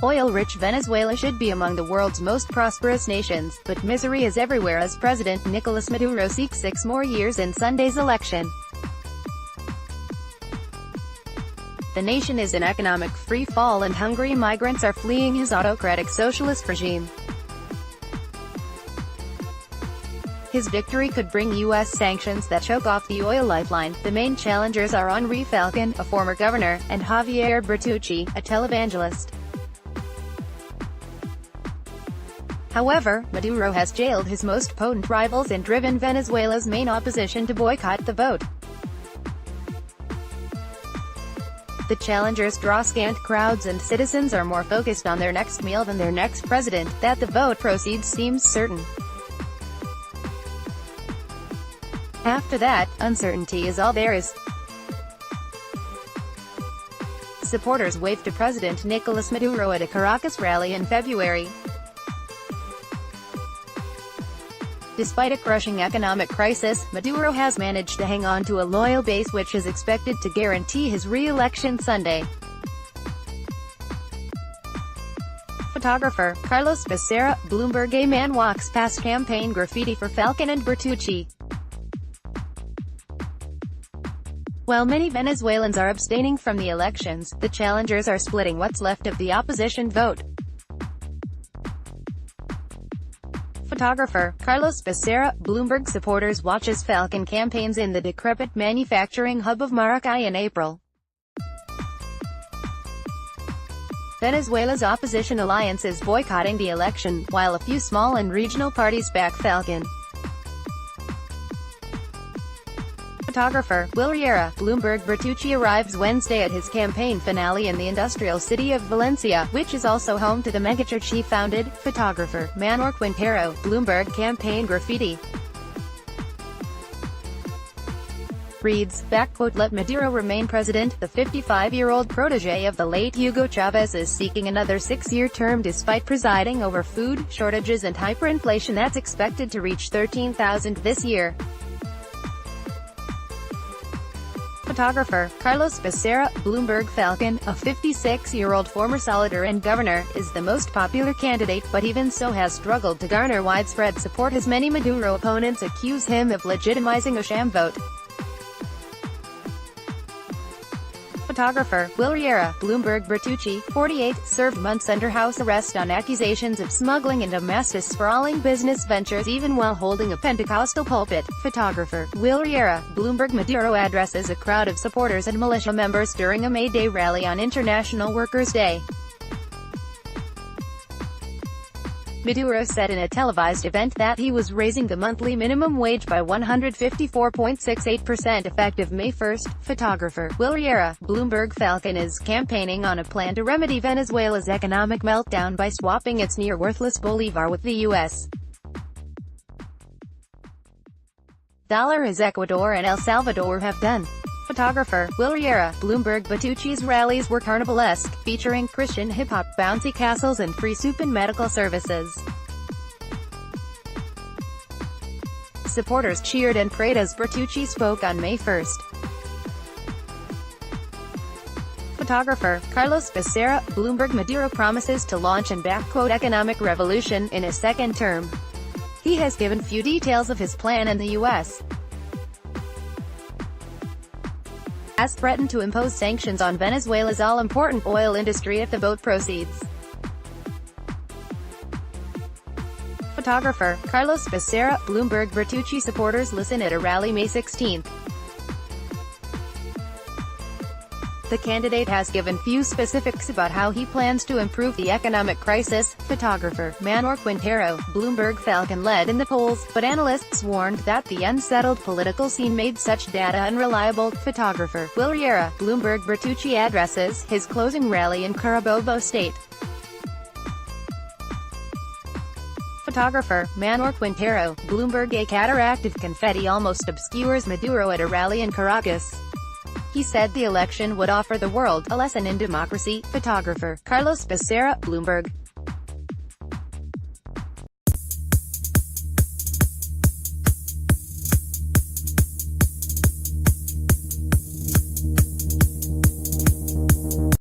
Oil-rich Venezuela should be among the world's most prosperous nations, but misery is everywhere as President Nicolas Maduro seeks 6 more years in Sunday's election. The nation is in economic free fall and hungry migrants are fleeing his autocratic socialist regime. His victory could bring U.S. sanctions that choke off the oil lifeline. The main challengers are Henri Falcon, a former governor, and Javier Bertucci, a televangelist. However, Maduro has jailed his most potent rivals and driven Venezuela's main opposition to boycott the vote. The challengers draw scant crowds and citizens are more focused on their next meal than their next president. That the vote proceeds seems certain. After that, uncertainty is all there is. Supporters waved to President Nicolas Maduro at a Caracas rally in February. Despite a crushing economic crisis, Maduro has managed to hang on to a loyal base which is expected to guarantee his re-election Sunday. Photographer Carlos Becerra, Bloomberg. A man walks past campaign graffiti for Falcon and Bertucci. While many Venezuelans are abstaining from the elections, the challengers are splitting what's left of the opposition vote. Photographer Carlos Becerra, Bloomberg. Supporters watch as Falcon campaigns in the decrepit manufacturing hub of Maracay in April. Venezuela's opposition alliance is boycotting the election, while a few small and regional parties back Falcon. Photographer Will Riera, Bloomberg. Bertucci arrives Wednesday at his campaign finale in the industrial city of Valencia, which is also home to the megachurch he founded. Photographer Manuel Quintero, Bloomberg. Campaign graffiti reads, "Let Maduro remain president." The 55-year-old protege of the late Hugo Chavez is seeking another 6-year term despite presiding over food shortages and hyperinflation that's expected to reach 13,000 this year. Photographer Carlos Becerra, Bloomberg. Falcon, a 56-year-old former senator and governor, is the most popular candidate, but even so has struggled to garner widespread support as many Maduro opponents accuse him of legitimizing a sham vote. Photographer Will Riera, Bloomberg. Bertucci, 48, served months under house arrest on accusations of smuggling and amassed a sprawling business ventures even while holding a Pentecostal pulpit. Photographer Will Riera, Bloomberg. Maduro addresses a crowd of supporters and militia members during a May Day rally on International Workers' Day. Maduro said in a televised event that he was raising the monthly minimum wage by 154.68% effective May 1. Photographer Will Riera, Bloomberg. Falcon is campaigning on a plan to remedy Venezuela's economic meltdown by swapping its near-worthless bolivar with the U.S. dollar as Ecuador and El Salvador have done. Photographer Will Riera, Bloomberg. Bertucci's rallies were carnivalesque, featuring Christian hip-hop, bouncy castles and free soup and medical services. Supporters cheered and prayed as Bertucci spoke on May 1. Photographer Carlos Becerra, Bloomberg. Maduro promises to launch an "economic revolution" in his second term. He has given few details of his plan, and the U.S. has threatened to impose sanctions on Venezuela's all-important oil industry if the vote proceeds. Photographer Carlos Becerra, Bloomberg. Bertucci supporters listen at a rally May 16. The candidate has given few specifics about how he plans to improve the economic crisis. Photographer Manuel Quintero, Bloomberg. Falcon led in the polls, but analysts warned that the unsettled political scene made such data unreliable. Photographer Will Riera, Bloomberg. Bertucci addresses his closing rally in Carabobo State. Photographer Manuel Quintero, Bloomberg. A cataract of confetti almost obscures Maduro at a rally in Caracas. He said the election would offer the world a lesson in democracy. Photographer Carlos Becerra, Bloomberg.